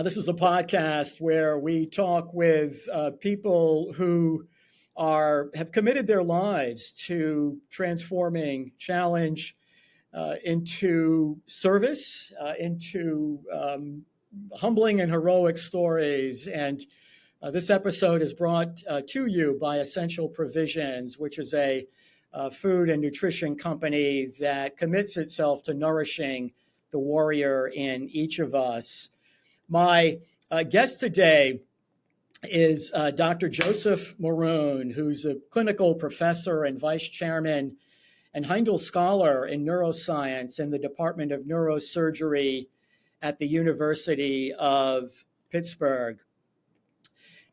This is a podcast where we talk with people who have committed their lives to transforming challenge into service, into humbling and heroic stories. And this episode is brought to you by Essential Provisions, which is a food and nutrition company that commits itself to nourishing the warrior in each of us. My guest today is Dr. Joseph Maroon, who's a clinical professor and vice chairman and Heindel Scholar in neuroscience in the Department of Neurosurgery at the University of Pittsburgh.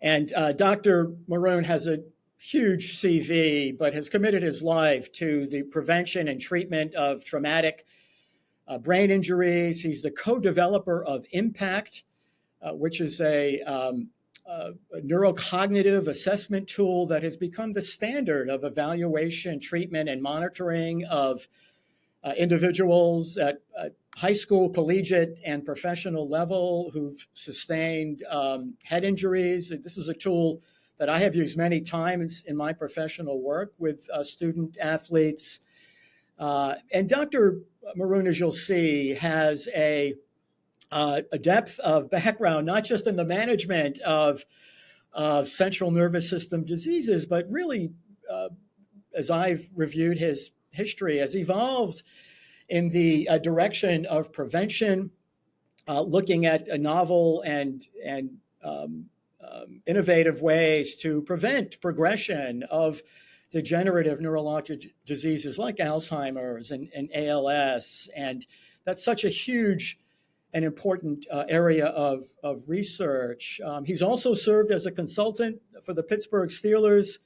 And Dr. Maroon has a huge CV, but has committed his life to the prevention and treatment of traumatic brain injuries. He's the co-developer of Impact, which is a neurocognitive assessment tool that has become the standard of evaluation, treatment, and monitoring of individuals at high school, collegiate, and professional level who've sustained head injuries. This is a tool that I have used many times in my professional work with student athletes. And Dr. Maroon, as you'll see, has a depth of background, not just in the management of central nervous system diseases, but really, as I've reviewed his history, has evolved in the direction of prevention, looking at a novel and innovative ways to prevent progression of degenerative neurologic diseases like Alzheimer's and ALS. And that's such a huge and important area of research. He's also served as a consultant for the Pittsburgh Steelers,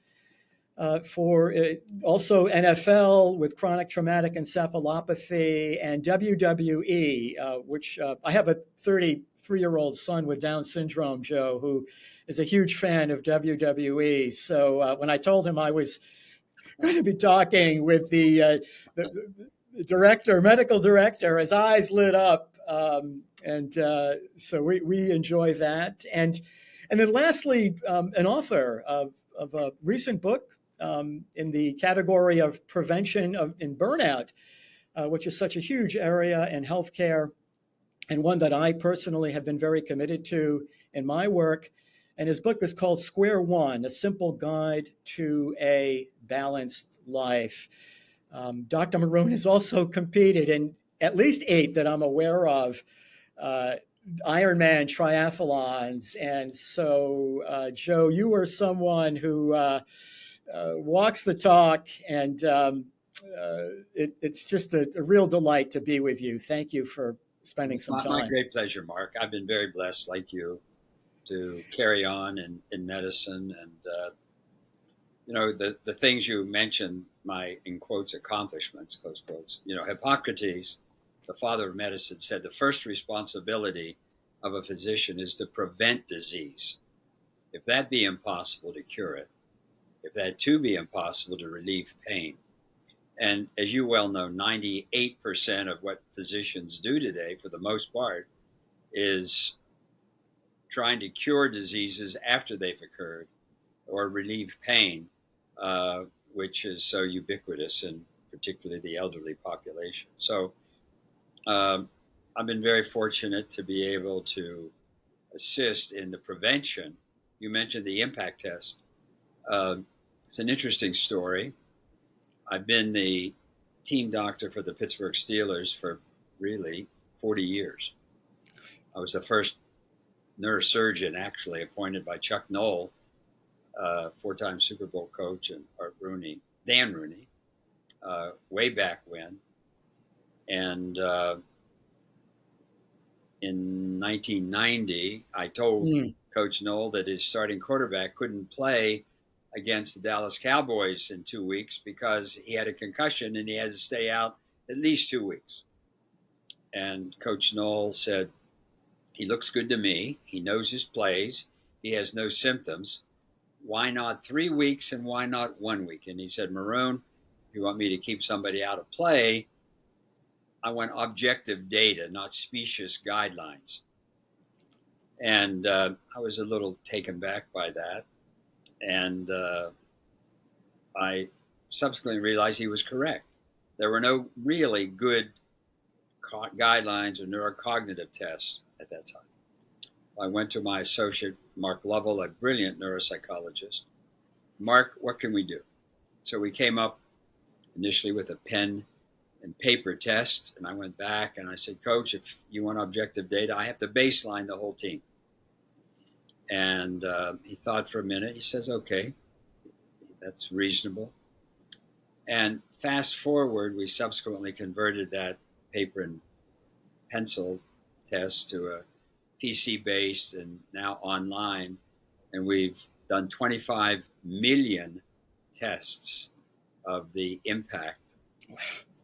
for also NFL with chronic traumatic encephalopathy, and WWE, which I have a 33-year-old son with Down syndrome, Joe, who is a huge fan of WWE. So when I told him I was going to be talking with the director, medical director, his eyes lit up. So we enjoy that. And then lastly, an author of a recent book in the category of prevention in burnout, which is such a huge area in healthcare, and one that I personally have been very committed to in my work. And his book is called Square One, A Simple Guide to a Balanced Life. Dr. Maroon has also competed in at least 8 that I'm aware of Ironman triathlons. And so, Joe, you are someone who walks the talk, and it's just a real delight to be with you. Thank you for spending some time. My great pleasure, Mark. I've been very blessed, like you, to carry on in medicine. And, the things you mentioned, my, in quotes, accomplishments, close quotes. Hippocrates, the father of medicine, said the first responsibility of a physician is to prevent disease. If that be impossible, to cure it. If that too be impossible, to relieve pain. And as you well know, 98% of what physicians do today, for the most part, is trying to cure diseases after they've occurred or relieve pain, which is so ubiquitous in particularly the elderly population. So I've been very fortunate to be able to assist in the prevention. You mentioned the impact test. It's an interesting story. I've been the team doctor for the Pittsburgh Steelers for really 40 years. I was the first neurosurgeon actually appointed by Chuck Noll, 4-time Super Bowl coach, and Dan Rooney, way back when. And in 1990, I told Coach Noll that his starting quarterback couldn't play against the Dallas Cowboys in 2 weeks because he had a concussion and he had to stay out at least 2 weeks. And Coach Noll said, he looks good to me. He knows his plays. He has no symptoms. Why not 3 weeks and why not 1 week? And he said, Maroon, if you want me to keep somebody out of play, I want objective data, not specious guidelines. And I was a little taken back by that. And I subsequently realized he was correct. There were no really good guidelines or neurocognitive tests at that time. I went to my associate, Mark Lovell, a brilliant neuropsychologist. Mark, what can we do? So we came up initially with a pen and paper test, and I went back and I said, Coach, if you want objective data, I have to baseline the whole team. And he thought for a minute. He says, okay, that's reasonable. And fast forward, we subsequently converted that paper and pencil test to a PC based and now online. And we've done 25 million tests of the impact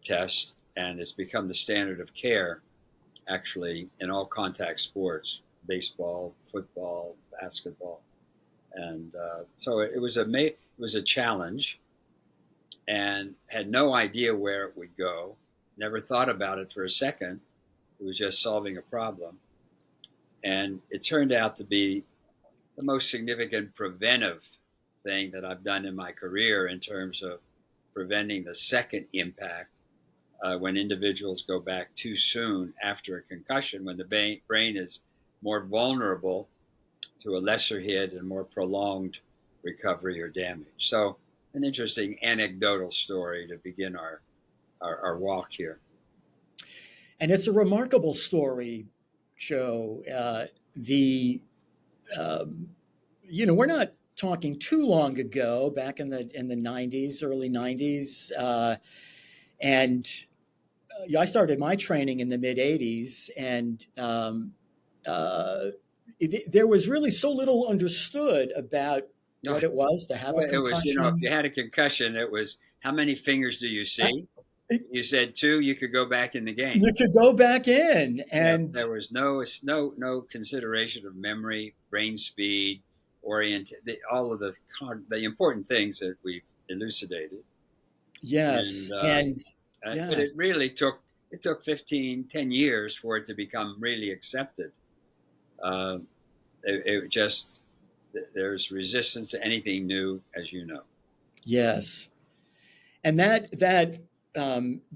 test. And it's become the standard of care, actually, in all contact sports, baseball, football, basketball. And so it was a challenge, and had no idea where it would go. Never thought about it for a second. It was just solving a problem. And it turned out to be the most significant preventive thing that I've done in my career in terms of preventing the second impact when individuals go back too soon after a concussion, when the brain is more vulnerable to a lesser hit and more prolonged recovery or damage. So, an interesting anecdotal story to begin our walk here. And it's a remarkable story, Joe. We're not talking too long ago, back in the '90s, early '90s, and I started my training in the mid '80s, and there was really so little understood about No, what it was to have a it was, if concussion. you had a concussion, it was how many fingers do you I, see? You said two, you could go back in the game. you could go back in, Yeah, and there was no consideration of memory, brain speed, all of the important things that we've elucidated. And yes, and but yeah, it took 10 years for it to become really accepted. Uh, it just there's resistance to anything new, as you know. yes, and that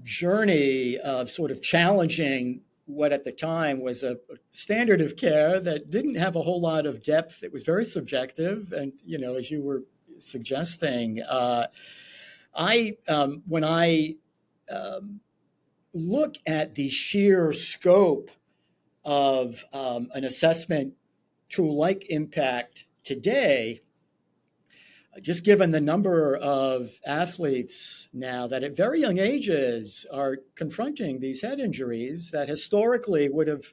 journey of sort of challenging what at the time was a standard of care that didn't have a whole lot of depth. It was very subjective, and as you were suggesting, I when I look at the sheer scope of an assessment tool like Impact today, just given the number of athletes now that at very young ages are confronting these head injuries that historically would have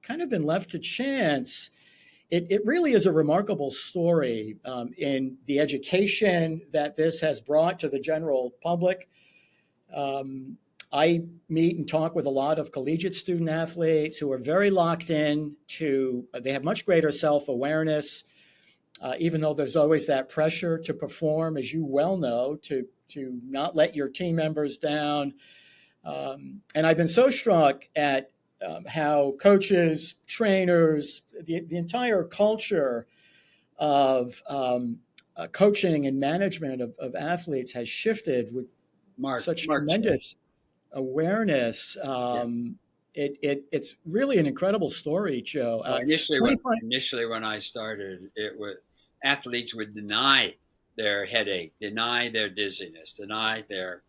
kind of been left to chance, it really is a remarkable story in the education that this has brought to the general public. I meet and talk with a lot of collegiate student athletes who are very locked in to, they have much greater self awareness, even though there's always that pressure to perform, as you well know, to not let your team members down. And I've been so struck at how coaches, trainers, the entire culture of coaching and management of athletes has shifted with such Mark said, tremendous awareness. yeah. It's really an incredible story, Joe. Well, 25. initially when I started, it was athletes would deny their headache, deny their dizziness, deny their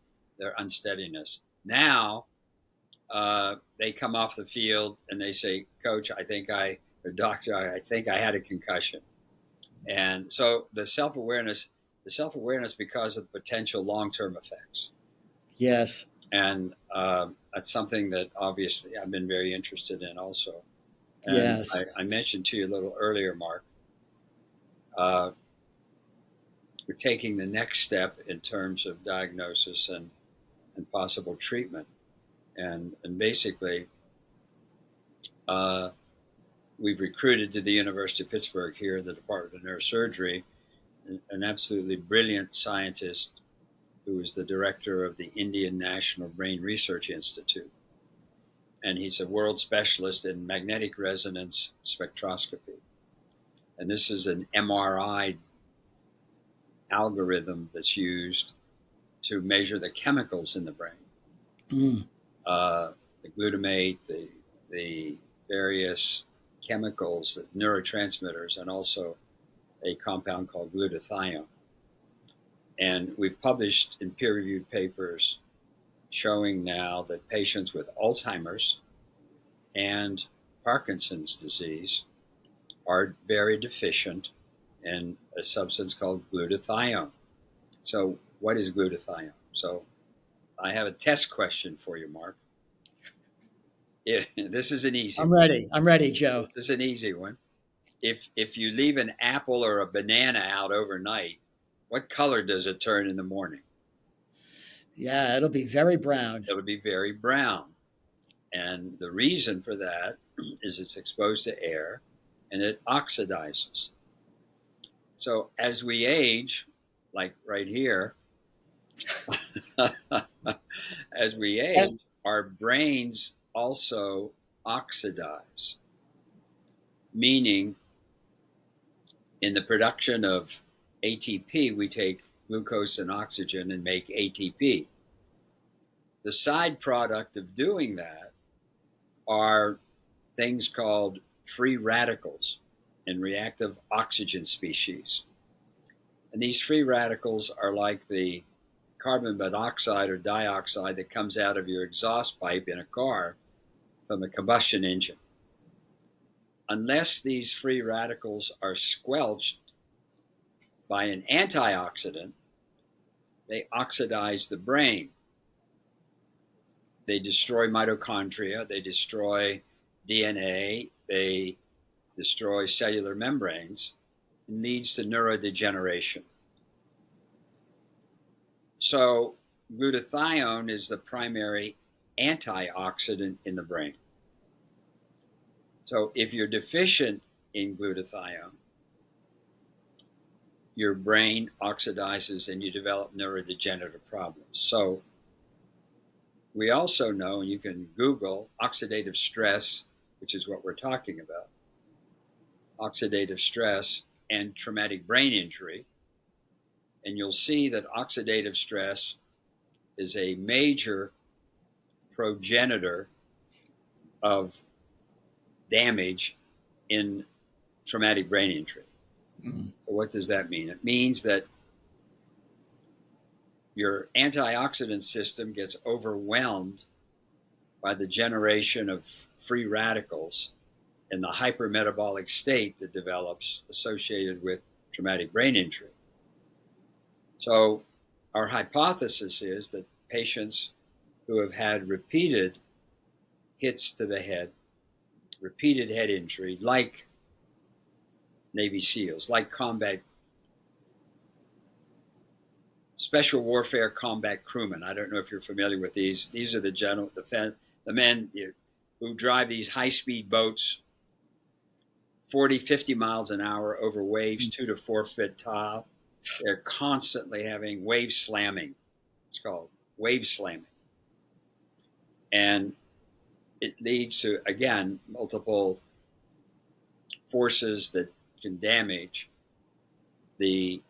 unsteadiness. Now they come off the field and they say, "Coach, or doctor, I think I had a concussion." And so the self awareness because of the potential long term effects, Yes. and that's something that obviously I've been very interested in also. And Yes. I mentioned to you a little earlier, Mark, uh, we're taking the next step in terms of diagnosis and possible treatment. And basically, uh, we've recruited to the University of Pittsburgh here in the Department of Neurosurgery an absolutely brilliant scientist who is the director of the Indian National Brain Research Institute. and he's a world specialist in magnetic resonance spectroscopy. And this is an MRI algorithm that's used to measure the chemicals in the brain. Mm. The glutamate, the various chemicals, neurotransmitters, and also a compound called glutathione. And we've published in peer-reviewed papers showing now that patients with Alzheimer's and Parkinson's disease are very deficient in a substance called glutathione. So what is glutathione? So I have a test question for you, Mark. This is an easy I'm one. ready. I'm ready, Joe. This is an easy one. If you leave an apple or a banana out overnight, what color does it turn in the morning? Yeah, it'll be very brown. It'll be very brown. And the reason for that is it's exposed to air and it oxidizes. So as we age, like right here, as we age, our brains also oxidize, meaning in the production of ATP, we take glucose and oxygen and make ATP. The side product of doing that are things called free radicals in reactive oxygen species. And these free radicals are like the carbon monoxide or dioxide that comes out of your exhaust pipe in a car from a combustion engine. Unless these free radicals are squelched by an antioxidant, they oxidize the brain. They destroy mitochondria, they destroy DNA, they destroy cellular membranes, and leads to neurodegeneration. So glutathione is the primary antioxidant in the brain. So if you're deficient in glutathione, your brain oxidizes and you develop neurodegenerative problems. So we also know, and you can Google oxidative stress, which is what we're talking about, oxidative stress and traumatic brain injury, and you'll see that oxidative stress is a major progenitor of damage in traumatic brain injury. Mm. What does that mean? It means that your antioxidant system gets overwhelmed by the generation of free radicals and the hypermetabolic state that develops associated with traumatic brain injury. So our hypothesis is that patients who have had repeated hits to the head, repeated head injury, like Navy SEALs, like special warfare combat crewmen. I don't know if you're familiar with these. These are the men who drive these high-speed boats 40, 50 miles an hour over waves 2 to 4 foot tall. They're constantly having wave slamming. It's called wave slamming. And it leads to, again, multiple forces that can damage the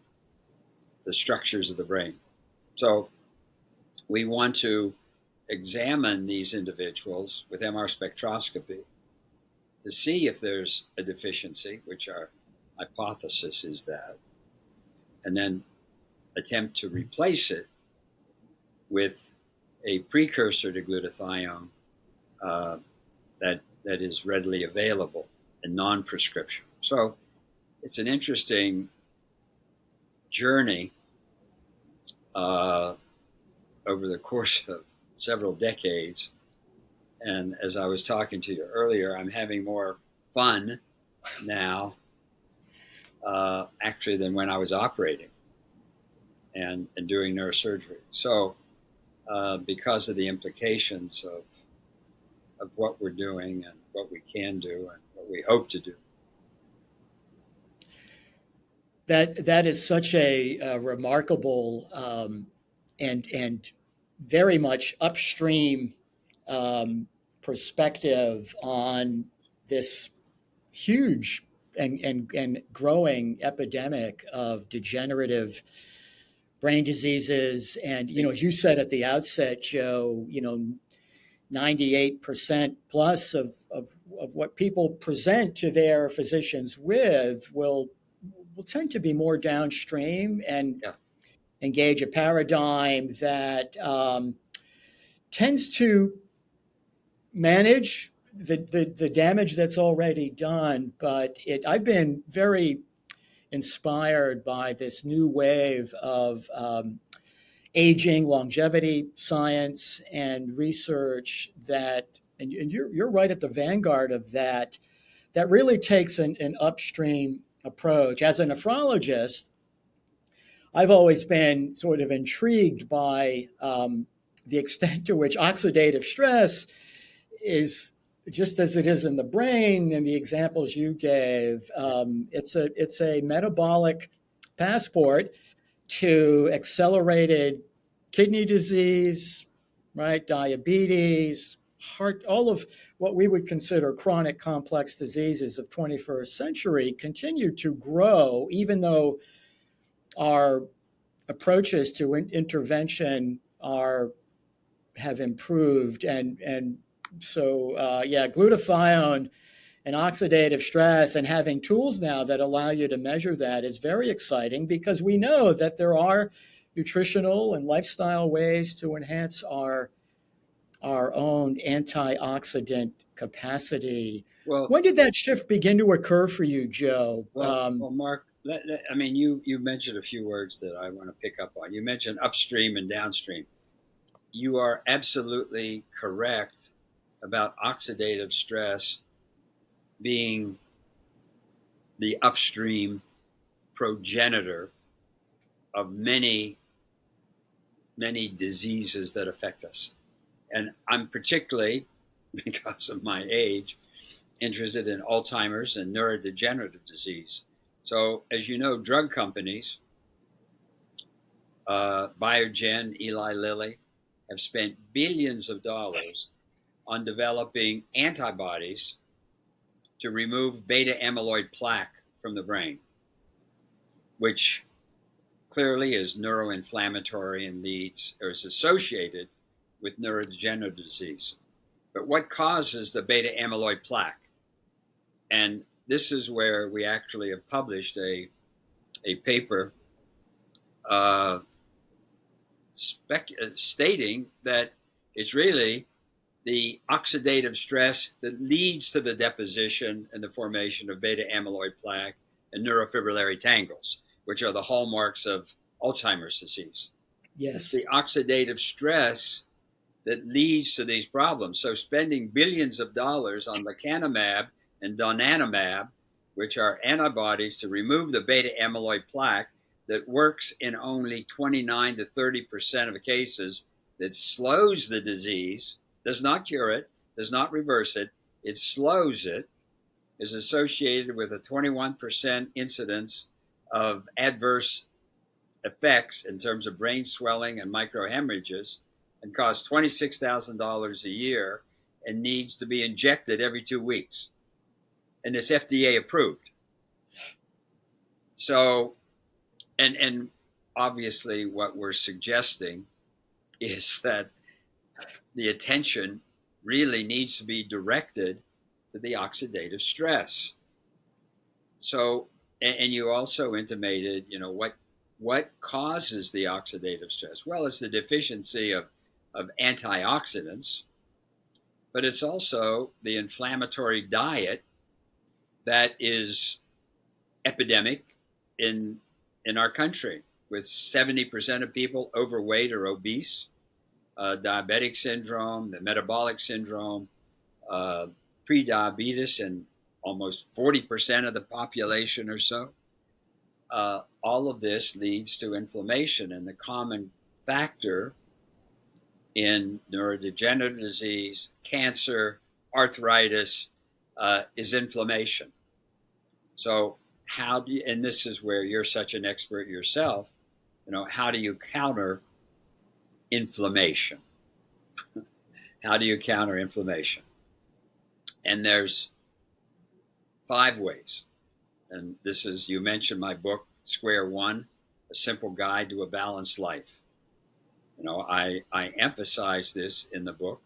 structures of the brain. So we want to examine these individuals with MR spectroscopy to see if there's a deficiency, which our hypothesis is that, and then attempt to replace it with a precursor to glutathione that is readily available and non-prescription. So it's an interesting journey over the course of several decades. And as I was talking to you earlier, I'm having more fun now, actually, than when I was operating and doing neurosurgery. So because of the implications of what we're doing and what we can do and what we hope to do. That is such a remarkable and very much upstream perspective on this huge and growing epidemic of degenerative brain diseases. And, as you said at the outset, Joe, 98% plus of what people present to their physicians with will tend to be more downstream and Yeah. engage a paradigm that tends to manage the damage that's already done. But I've been very inspired by this new wave of aging, longevity science, and research that, and you're right at the vanguard of that, that really takes an upstream approach. As a nephrologist, I've always been sort of intrigued by the extent to which oxidative stress is just as it is in the brain, and the examples you gave. It's a metabolic passport to accelerated kidney disease, right? Diabetes, heart, all of what we would consider chronic complex diseases of 21st century continue to grow, even though our approaches to intervention have improved. And so, glutathione and oxidative stress, and having tools now that allow you to measure that is very exciting, because we know that there are nutritional and lifestyle ways to enhance our own antioxidant capacity. Well, When did that shift begin to occur for you, Joe? Mark. I mean, you mentioned a few words that I want to pick up on. You mentioned upstream and downstream. You are absolutely correct about oxidative stress being the upstream progenitor of many, many diseases that affect us. And I'm particularly, because of my age, interested in Alzheimer's and neurodegenerative disease. So, as you know, drug companies, Biogen, Eli Lilly, have spent billions of dollars on developing antibodies to remove beta amyloid plaque from the brain, which clearly is neuroinflammatory and leads or is associated with neurodegenerative disease. But what causes the beta amyloid plaque? And this is where we actually have published a paper uh, stating that it's really the oxidative stress that leads to the deposition and the formation of beta amyloid plaque and neurofibrillary tangles, which are the hallmarks of Alzheimer's disease. It's Yes. the oxidative stress that leads to these problems. So spending billions of dollars on lecanemab and donanemab, which are antibodies to remove the beta amyloid plaque that works in only 29 to 30% of cases, that slows the disease, does not cure it, does not reverse it, it slows it, is associated with a 21% incidence of adverse effects in terms of brain swelling and microhemorrhages, and costs $26,000 a year and needs to be injected every 2 weeks. And it's FDA approved. So, and obviously what we're suggesting is that the attention really needs to be directed to the oxidative stress. So, and you also intimated, what causes the oxidative stress? Well, it's the deficiency of antioxidants, but it's also the inflammatory diet that is epidemic in our country, with 70% of people overweight or obese, diabetic syndrome, the metabolic syndrome, pre-diabetes in almost 40% of the population or so. All of this leads to inflammation, and the common factor in neurodegenerative disease, cancer, arthritis, is inflammation. So how do you, and this is where you're such an expert yourself, how do you counter inflammation? How do you counter inflammation? And there's 5 ways. And this is, you mentioned my book, Square One, A Simple Guide to a Balanced Life. You know, I emphasize this in the book.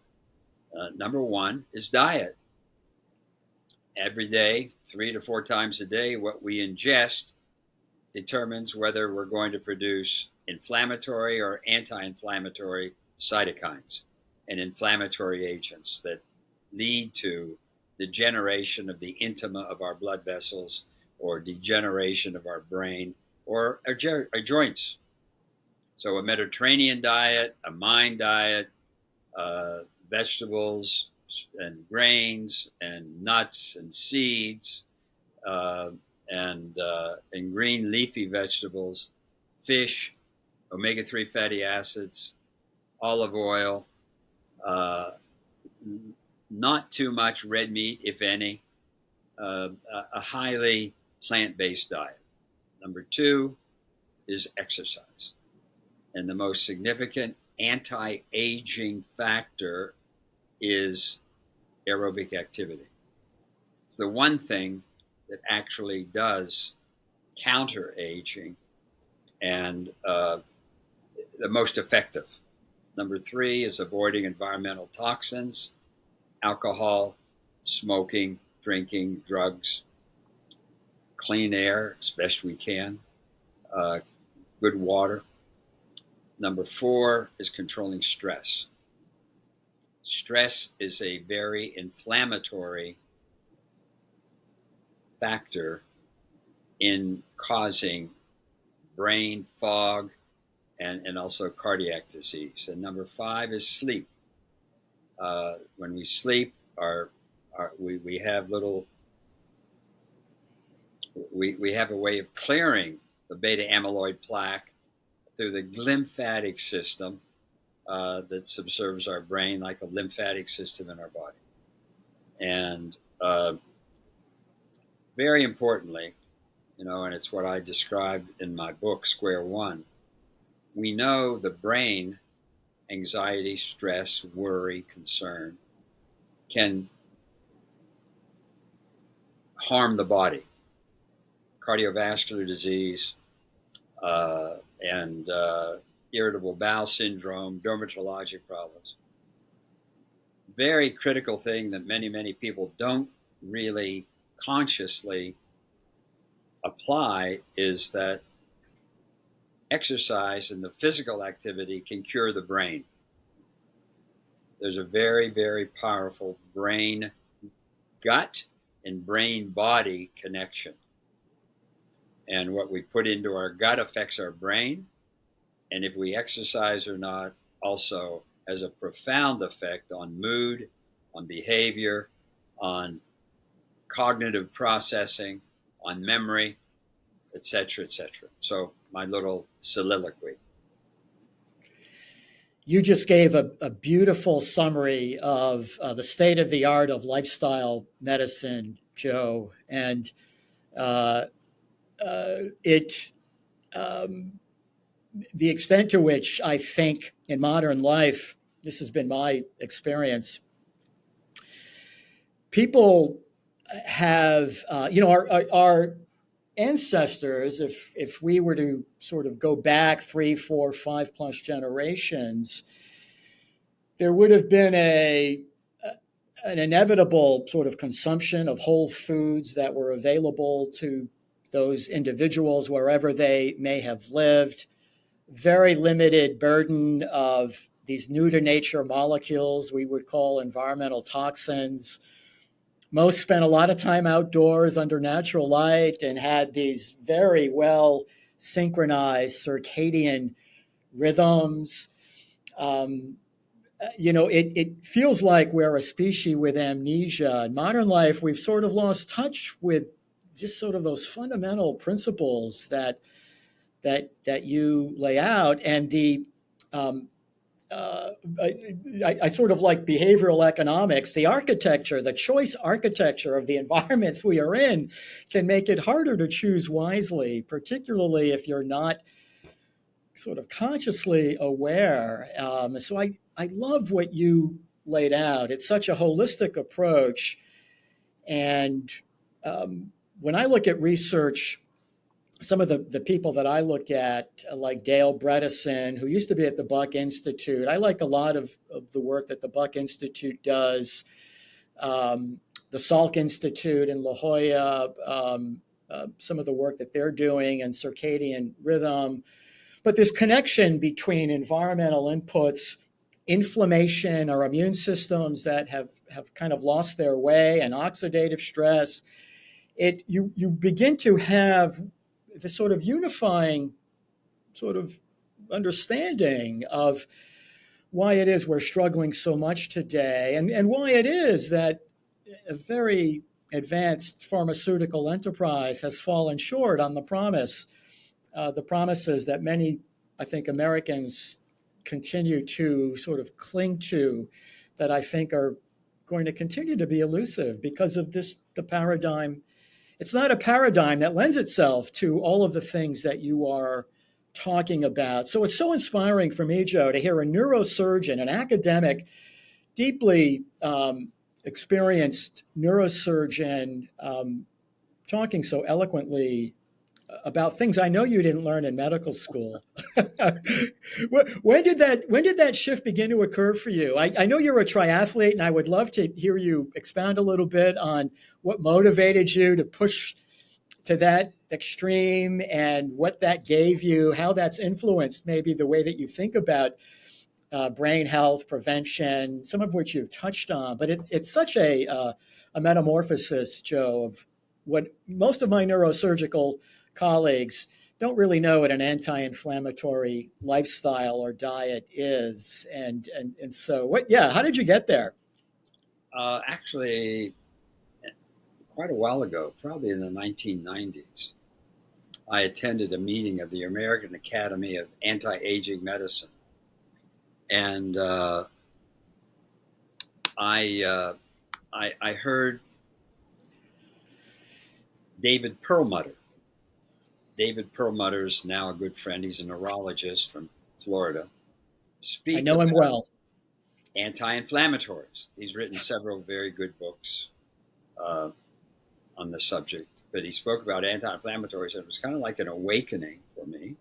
Number 1 is diet. Every day, 3 to 4 times a day, what we ingest determines whether we're going to produce inflammatory or anti-inflammatory cytokines and inflammatory agents that lead to degeneration of the intima of our blood vessels or degeneration of our brain or our joints. So a Mediterranean diet, a mind diet, vegetables and grains and nuts and seeds, uh, and green leafy vegetables, fish, omega-3 fatty acids, olive oil, uh, not too much red meat, if any, a highly plant-based diet. Number 2 is exercise. And the most significant anti-aging factor is aerobic activity. It's the one thing that actually does counter aging and the most effective. Number 3 is avoiding environmental toxins, alcohol, smoking, drinking, drugs, clean air as best we can, good water. Number 4 is controlling stress. Stress is a very inflammatory factor in causing brain fog and also cardiac disease. And number 5 is sleep. When we sleep, we have we have a way of clearing the beta amyloid plaque through the lymphatic system that subserves our brain like a lymphatic system in our body. And very importantly, you know, and it's what I described in my book, Square One, we know the brain, anxiety, stress, worry, concern, can harm the body. Cardiovascular disease and irritable bowel syndrome, dermatologic problems. Very critical thing that many people don't really consciously apply is that exercise and the physical activity can cure the brain. There's a very powerful brain gut and brain body connection. And what we put into our gut affects our brain. And if we exercise or not also has a profound effect on mood, on behavior, on cognitive processing, on memory, etc., etc. So my little soliloquy. You just gave a beautiful summary of the state of the art of lifestyle medicine, Joe, and uh, it the extent to which I think in modern life, this has been my experience. People have, our ancestors, if we were to sort of go back 3, 4, 5+ generations, there would have been an inevitable sort of consumption of whole foods that were available to those individuals wherever they may have lived. Very limited burden of these new to nature molecules we would call environmental toxins. Most spent a lot of time outdoors under natural light and had these very well synchronized circadian rhythms. Um, it feels like we're a species with amnesia. In modern life, we've sort of lost touch with just sort of those fundamental principles that you lay out, and um, uh, I sort of like behavioral economics. The architecture, the choice architecture of the environments we are in, can make it harder to choose wisely, particularly if you're not sort of consciously aware. So I love what you laid out. It's such a holistic approach And when I look at research, some of the people that I look at, like Dale Bredesen, who used to be at the Buck Institute, I like a lot of the work that the Buck Institute does. The Salk Institute in La Jolla, some of the work that they're doing, and circadian rhythm. But this connection between environmental inputs, inflammation, our immune systems that have kind of lost their way, and oxidative stress, you begin to have this sort of unifying sort of understanding of why it is we're struggling so much today, and why it is that a very advanced pharmaceutical enterprise has fallen short on the promises that many, I think, Americans continue to sort of cling to, that I think are going to continue to be elusive because of the paradigm. It's not a paradigm that lends itself to all of the things that you are talking about. So it's so inspiring for me, Joe, to hear a neurosurgeon, an academic, deeply experienced neurosurgeon talking so eloquently about things I know you didn't learn in medical school. When did that shift begin to occur for you? I know you're a triathlete, and I would love to hear you expound a little bit on what motivated you to push to that extreme, and what that gave you, how that's influenced maybe the way that you think about brain health, prevention, some of which you've touched on. But it's such a metamorphosis, Joe, of what most of my neurosurgical colleagues don't really know what an anti-inflammatory lifestyle or diet is. And so how did you get there? Actually, quite a while ago, probably in the 1990s, I attended a meeting of the American Academy of Anti-Aging Medicine. And I heard David Perlmutter. David Perlmutter's now a good friend. He's a neurologist from Florida. I Speak know him about well. anti-inflammatories. He's written several very good books on the subject, but he spoke about anti-inflammatories, and it was kind of like an awakening for me.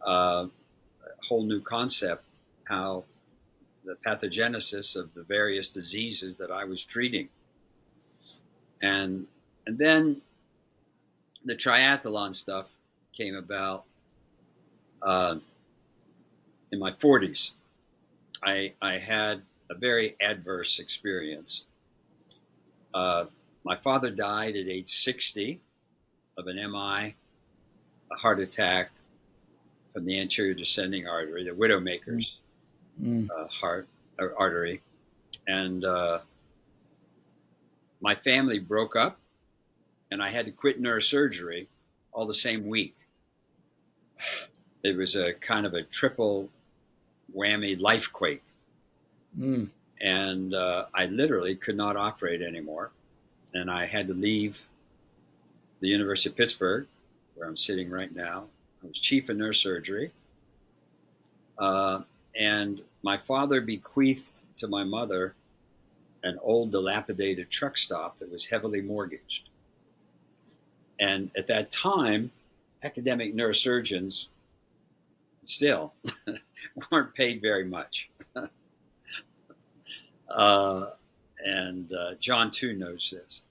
A whole new concept, how the pathogenesis of the various diseases that I was treating. And then the triathlon stuff came about in my 40s. I had a very adverse experience. My father died at age 60 of an MI, a heart attack from the anterior descending artery, the widowmaker's heart artery. And my family broke up, and I had to quit neurosurgery all the same week. It was a kind of a triple whammy life quake. And I literally could not operate anymore. And I had to leave the University of Pittsburgh, where I'm sitting right now. I was chief of neurosurgery. And my father bequeathed to my mother an old dilapidated truck stop that was heavily mortgaged. And at that time, academic neurosurgeons still weren't paid very much. And John too knows this.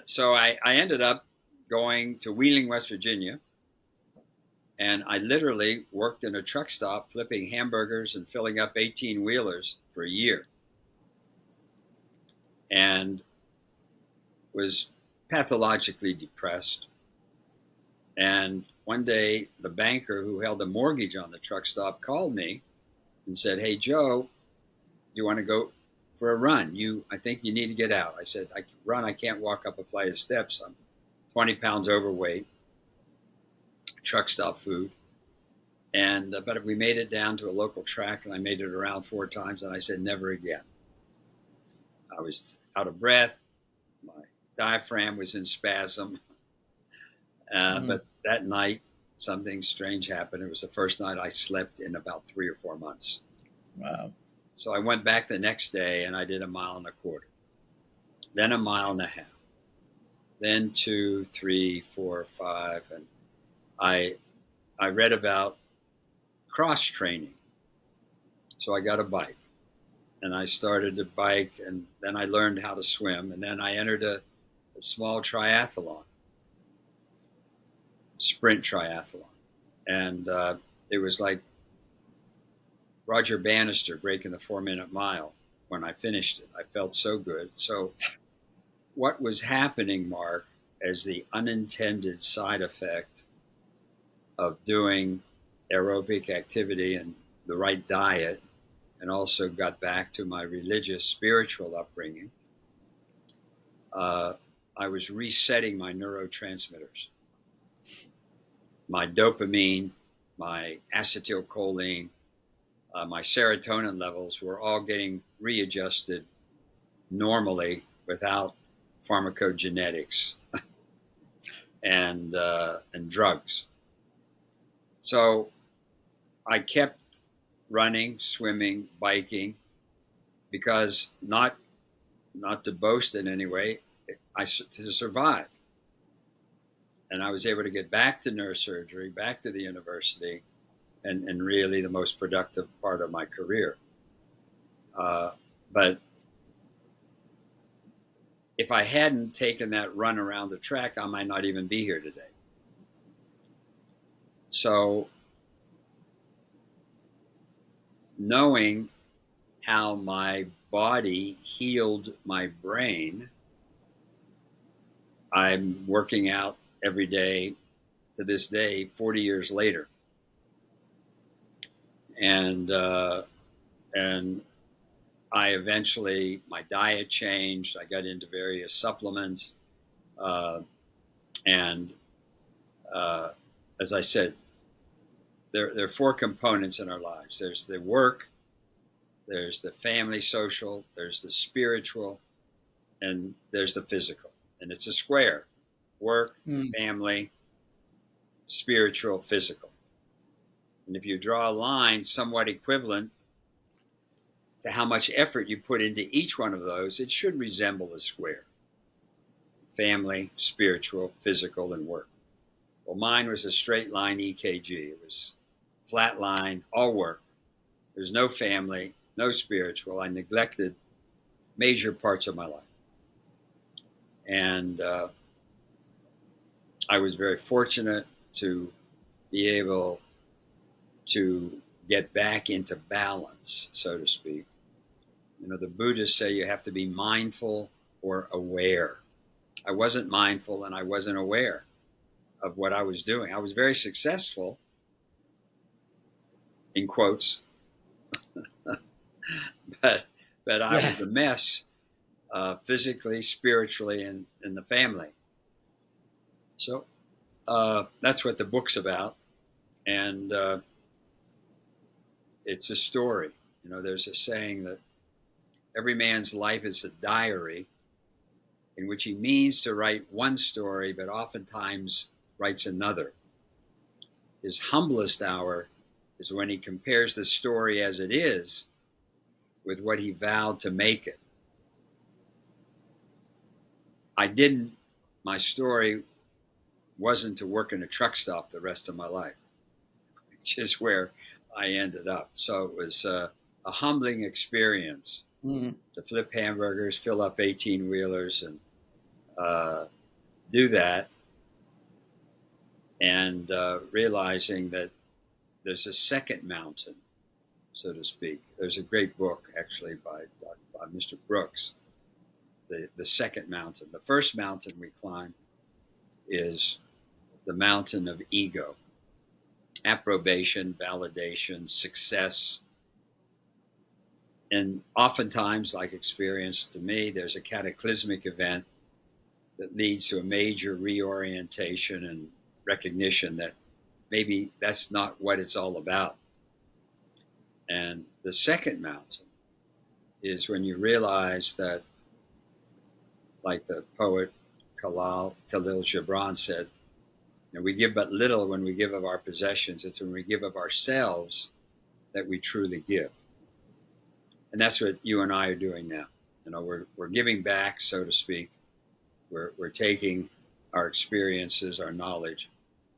So I ended up going to Wheeling, West Virginia, and I literally worked in a truck stop flipping hamburgers and filling up 18-wheelers for a year, and was pathologically depressed. And one day, the banker who held the mortgage on the truck stop called me and said, "Hey, Joe, do you want to go for a run? I think you need to get out." I said, I can't walk up a flight of steps. I'm 20 pounds overweight, truck stop food. And but we made it down to a local track, and I made it around 4 times, and I said, never again. I was out of breath. My diaphragm was in spasm. But that night, something strange happened. It was the first night I slept in about 3 or 4 months. Wow. So I went back the next day, and I did 1.25 miles. then a mile and a half, then 2, 3, 4, 5, and I I read about cross training, so I got a bike and I started to bike, and then I learned how to swim, and then I entered a small triathlon, sprint triathlon, and it was like Roger Bannister breaking the 4 minute mile when I finished it. I felt so good. So what was happening, Mark, as the unintended side effect of doing aerobic activity and the right diet, and also got back to my religious, spiritual upbringing, uh, I was resetting my neurotransmitters, my dopamine, my acetylcholine, my serotonin levels were all getting readjusted normally without pharmacogenetics and drugs. So I kept running, swimming, biking because not to boast in any way, to survive. And I was able to get back to neurosurgery, back to the university, and really the most productive part of my career. But if I hadn't taken that run around the track, I might not even be here today. So knowing how my body healed my brain, I'm working out every day to this day, 40 years later. And I eventually, my diet changed. I got into various supplements. Uh, and as I said, there are four components in our lives. There's the work, there's the family social, there's the spiritual, and there's the physical. And it's a square: work, family, spiritual, physical. And if you draw a line somewhat equivalent to how much effort you put into each one of those, it should resemble a square: family, spiritual, physical, and work. Well, mine was a straight line EKG. It was flat line, all work. There's no family, no spiritual. I neglected major parts of my life. And I was very fortunate to be able to get back into balance, so to speak. You know, the Buddhists say you have to be mindful or aware. I wasn't mindful and I wasn't aware of what I was doing. I was very successful, in quotes, but I was a mess, physically, spiritually, and in the family. So that's what the book's about, and it's a story. You know, there's a saying that every man's life is a diary in which he means to write one story, but oftentimes writes another. His humblest hour is when he compares the story as it is with what he vowed to make it. I didn't, my story wasn't to work in a truck stop the rest of my life, which is where I ended up. So it was a humbling experience to flip hamburgers, fill up 18-wheelers, and do that, and realizing that there's a second mountain, so to speak. There's a great book, actually, by Mr. Brooks, the second mountain. The first mountain we climb is the mountain of ego: approbation, validation, success. And oftentimes, like experience to me, there's a cataclysmic event that leads to a major reorientation and recognition that maybe that's not what it's all about. And the second mountain is when you realize that, like the poet Khalil Gibran said, you know, we give but little when we give of our possessions. It's when we give of ourselves that we truly give. And that's what you and I are doing now. We're giving back, so to speak. We're taking our experiences, our knowledge,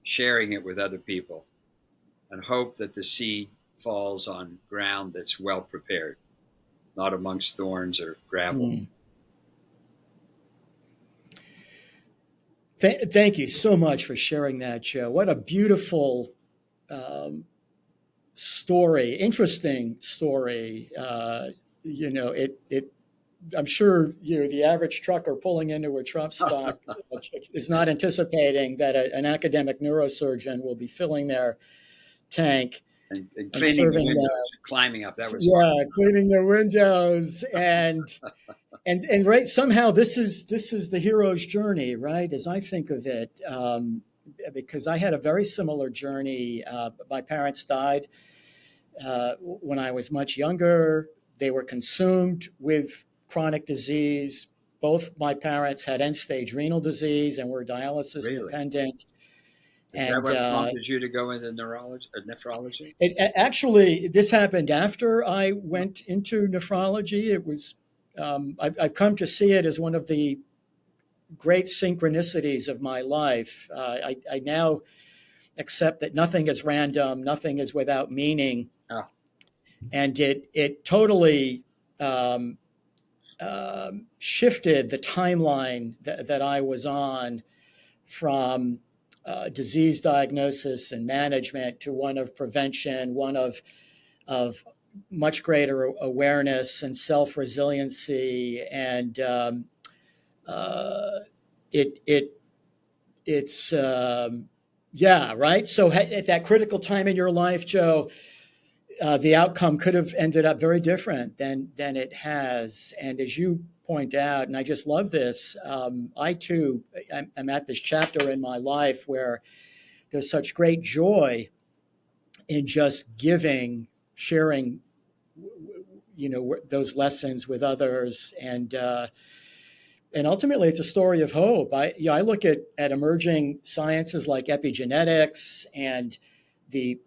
sharing it with other people, and hope that the seed falls on ground that's well prepared, not amongst thorns or gravel. Mm. Thank you so much for sharing that, Joe. What a beautiful story, interesting story. I'm sure the average trucker pulling into a Trump stop is not anticipating that an academic neurosurgeon will be filling their tank and and cleaning the serving windows, climbing up. That was hard. yeah, cleaning their windows and right, somehow this is the hero's journey, right? As I think of it, because I had a very similar journey. My parents died when I was much younger. They were consumed with chronic disease. Both my parents had end-stage renal disease and were dialysis Really? dependent. Is that And what prompted you to go into neurology or nephrology? actually, this happened after I went into nephrology. It was I've come to see it as one of the great synchronicities of my life. I now accept that nothing is random, nothing is without meaning, Oh. and it totally shifted the timeline that I was on from disease diagnosis and management to one of prevention, one of much greater awareness and self-resiliency, and it's yeah, right. So at that critical time in your life, Joe, the outcome could have ended up very different than it has. And as you point out, and I just love this, I too am at this chapter in my life where there's such great joy in just giving, sharing, those lessons with others, and ultimately it's a story of hope. I look at emerging sciences like epigenetics and the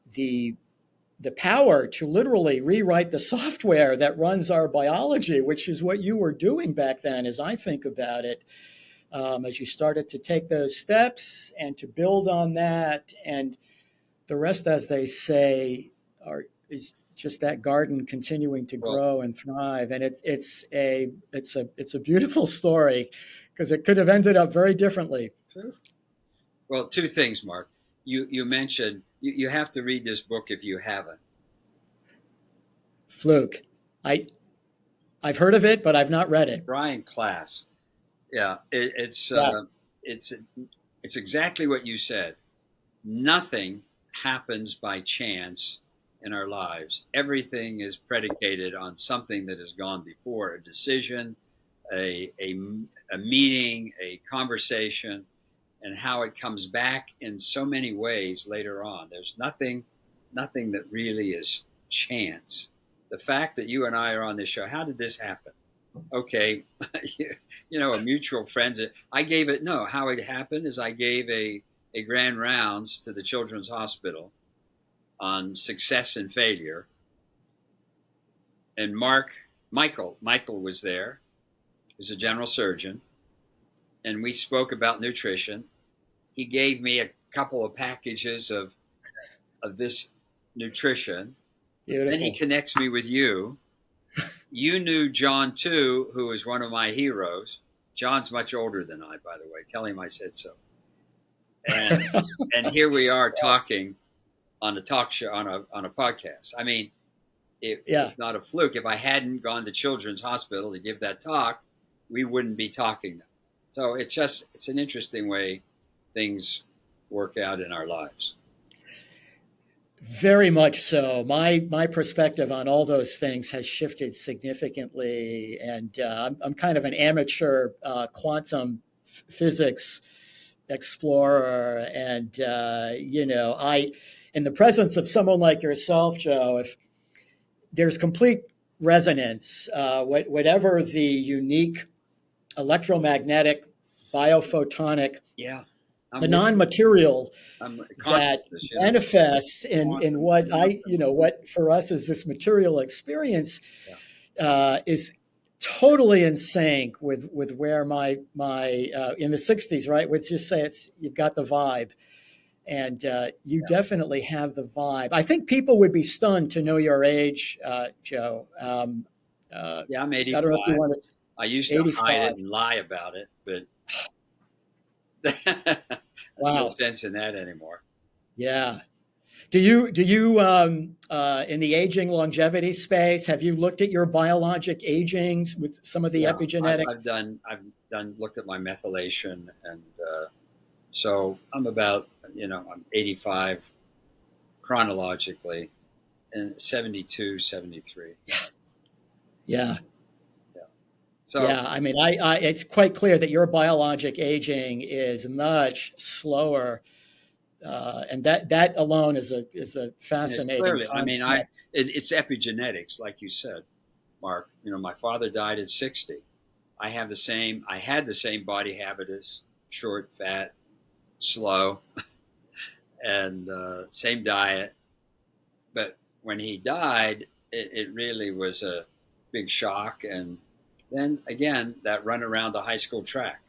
power to literally rewrite the software that runs our biology, which is what you were doing back then, as I think about it. As you started to take those steps and to build on that, and the rest, as they say, is just that garden continuing to grow and thrive. And it's a beautiful story because it could have ended up very differently. Well, two things, Mark. You mentioned you have to read this book if you haven't. Fluke. I've heard of it, but I've not read it. Brian Klaas. Yeah, it's exactly what you said. Nothing happens by chance in our lives. Everything is predicated on something that has gone before, a decision, a meeting, a conversation, and how it comes back in so many ways later on. There's nothing that really is chance. The fact that you and I are on this show, how did this happen? Okay, a mutual friend. How it happened is I gave a grand rounds to the Children's Hospital on success and failure. And Michael was there. He was a general surgeon. And we spoke about nutrition. He gave me a couple of packages of this nutrition. Beautiful. Then he connects me with you. You knew John too, who is one of my heroes. John's much older than I, by the way. Tell him I said so. And here we are talking on a talk show, on a podcast. I mean, it's not a fluke. If I hadn't gone to Children's Hospital to give that talk, we wouldn't be talking now. So it's an interesting way things work out in our lives. Very much so. My perspective on all those things has shifted significantly, and I'm kind of an amateur quantum physics explorer. And in the presence of someone like yourself, Joe, if there's complete resonance, whatever the unique electromagnetic, biophotonic, the non-material that manifests in what what for us is this material experience is totally in sync with where my in the 60s, right? Let's just say you've got the vibe, and you Yeah. definitely have the vibe. I think people would be stunned to know your age, Joe. Yeah, I'm I don't know if you 85. want to. I used to hide 85. it and lie about it, but no Wow. sense in that anymore. Yeah. Do you in the aging longevity space, have you looked at your biologic aging with some of the Yeah, epigenetic? I've done looked at my methylation, and so I'm about, I'm 85 chronologically, and 72, 73. Yeah. Yeah. So Yeah. I mean, it's quite clear that your biologic aging is much slower, and that alone is a yes, fascinating clearly, I mean, concept. it's epigenetics, like you said, Mark. My father died at 60. I had the same body habitus, short, fat, slow, and same diet. But when he died, it really was a big shock. And then again, that run around the high school track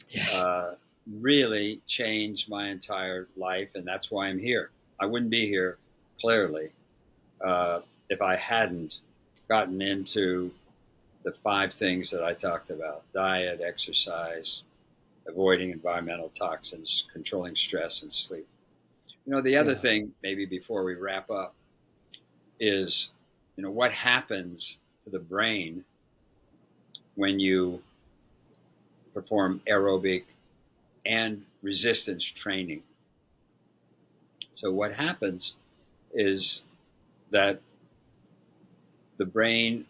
Yeah. uh, really changed my entire life. And that's why I'm here. I wouldn't be here, clearly, if I hadn't gotten into the 5 things that I talked about: diet, exercise, avoiding environmental toxins, controlling stress, and sleep. The other Yeah. thing, maybe before we wrap up, is what happens to the brain when you perform aerobic and resistance training. So what happens is that the brain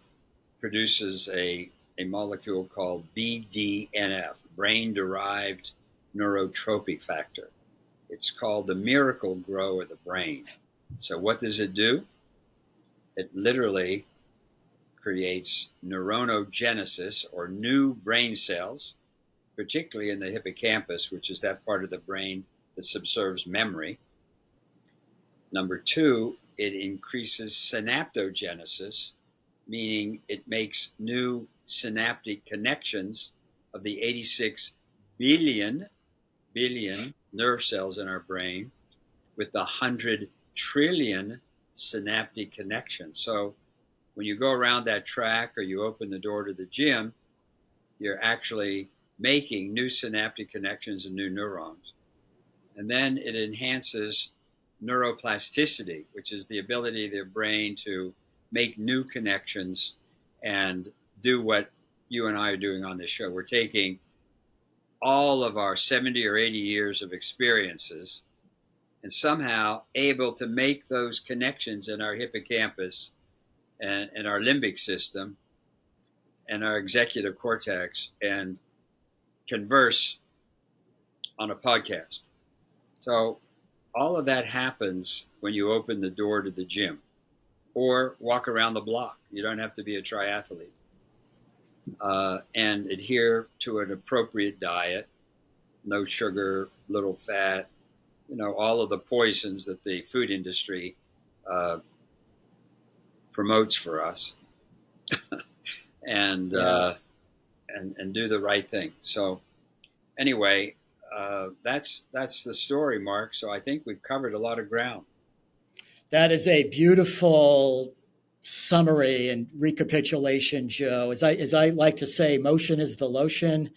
produces a molecule called BDNF, brain derived neurotropic factor. It's called the miracle grow of the brain. So what does it do? It literally creates neuronogenesis, or new brain cells, particularly in the hippocampus, which is that part of the brain that subserves memory. Number two, it increases synaptogenesis, meaning it makes new synaptic connections of the 86 billion nerve cells in our brain with the 100 trillion synaptic connections. So when you go around that track or you open the door to the gym, you're actually making new synaptic connections and new neurons. And then it enhances neuroplasticity, which is the ability of the brain to make new connections and do what you and I are doing on this show. We're taking all of our 70 or 80 years of experiences and somehow able to make those connections in our hippocampus and our limbic system and our executive cortex and converse on a podcast. So all of that happens when you open the door to the gym or walk around the block. You don't have to be a triathlete. And adhere to an appropriate diet, no sugar, little fat, all of the poisons that the food industry uh, promotes for us, and, Yeah. uh, and do the right thing. So anyway, that's the story, Mark. So I think we've covered a lot of ground. That is a beautiful summary and recapitulation, Joe. As I like to say, motion is the lotion.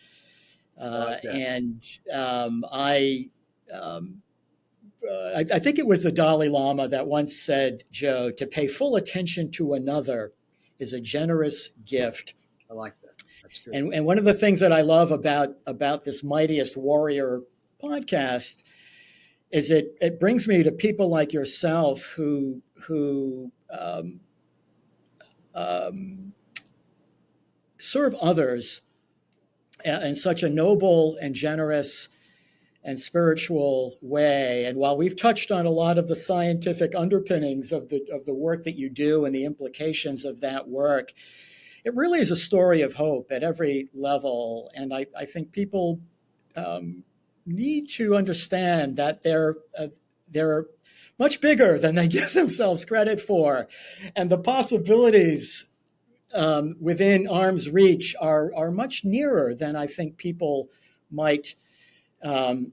I like that. And um, I think it was the Dalai Lama that once said, Joe, to pay full attention to another is a generous gift. I like that. That's good. And one of the things that I love about this Mightiest Warrior podcast is it brings me to people like yourself who um, serve others in such a noble and generous and spiritual way. And while we've touched on a lot of the scientific underpinnings of the work that you do and the implications of that work, it really is a story of hope at every level. And I think people need to understand that they're much bigger than they give themselves credit for, and the possibilities within arm's reach are much nearer than I think people might um,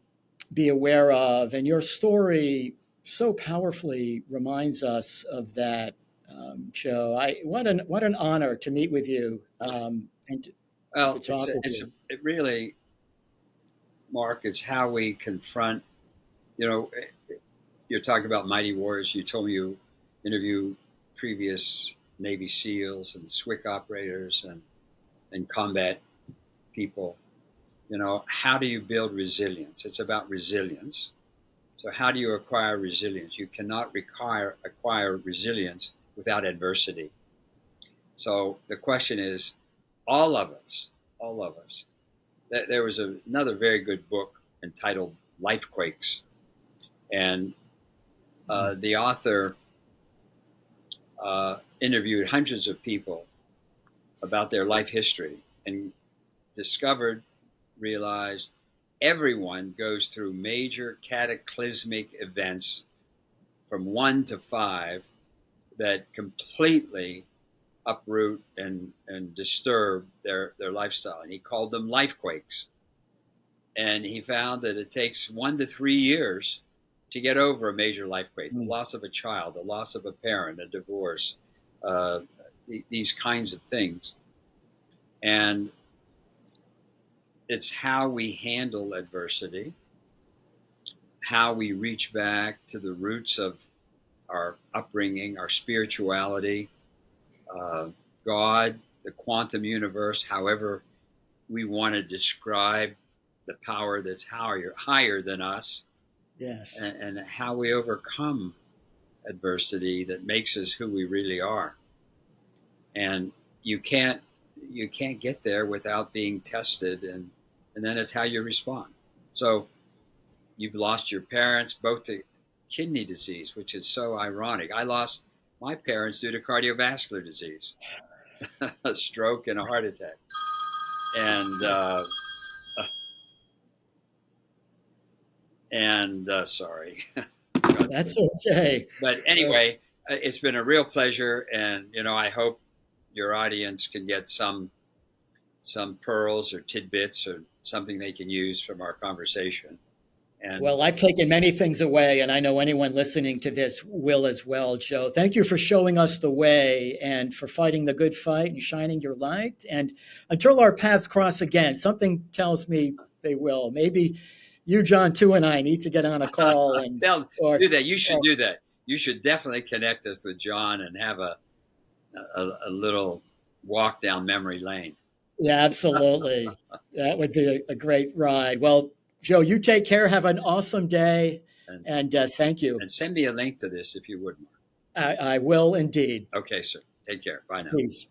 be aware of. And your story so powerfully reminds us of that, Joe. What an honor to meet with you and to Well, talk with you. it really, Mark, it's how we confront. You know, you're talking about mighty warriors. You told me you interview previous Navy SEALs and SWIC operators and combat people. You know, how do you build resilience? It's about resilience. So how do you acquire resilience? You cannot acquire resilience without adversity. So the question is, all of us. There was another very good book entitled Lifequakes, and the author interviewed hundreds of people about their life history and discovered, realized everyone goes through major cataclysmic events from 1 to 5 that completely uproot and disturb their lifestyle. And he called them lifequakes. And he found that it takes 1 to 3 years to get over a major lifequake, the loss of a child, the loss of a parent, a divorce, uh, these kinds of things. And it's how we handle adversity, how we reach back to the roots of our upbringing, our spirituality, uh, God, the quantum universe, however we want to describe the power that's higher than us, Yes. and how we overcome adversity that makes us who we really are. And you can't you can't get there without being tested, and then it's how you respond. So you've lost your parents both to kidney disease, which is so ironic. I lost my parents due to cardiovascular disease, a stroke and a heart attack. And sorry. That's okay. But anyway, it's been a real pleasure, and I hope your audience can get some pearls or tidbits or something they can use from our conversation. And Well, I've taken many things away, and I know anyone listening to this will as well, Joe. Thank you for showing us the way and for fighting the good fight and shining your light. And until our paths cross again, something tells me they will. Maybe you, John, too, and I need to get on a call and they'll or, do that. You should or do that. You should definitely connect us with John and have a little walk down memory lane. yeah, absolutely. That would be a great ride. Well, Joe, you take care. Have an awesome day, And and thank you. and send me a link to this if you would, Mark. I will indeed. Okay, sir. Take care. Bye now. Please.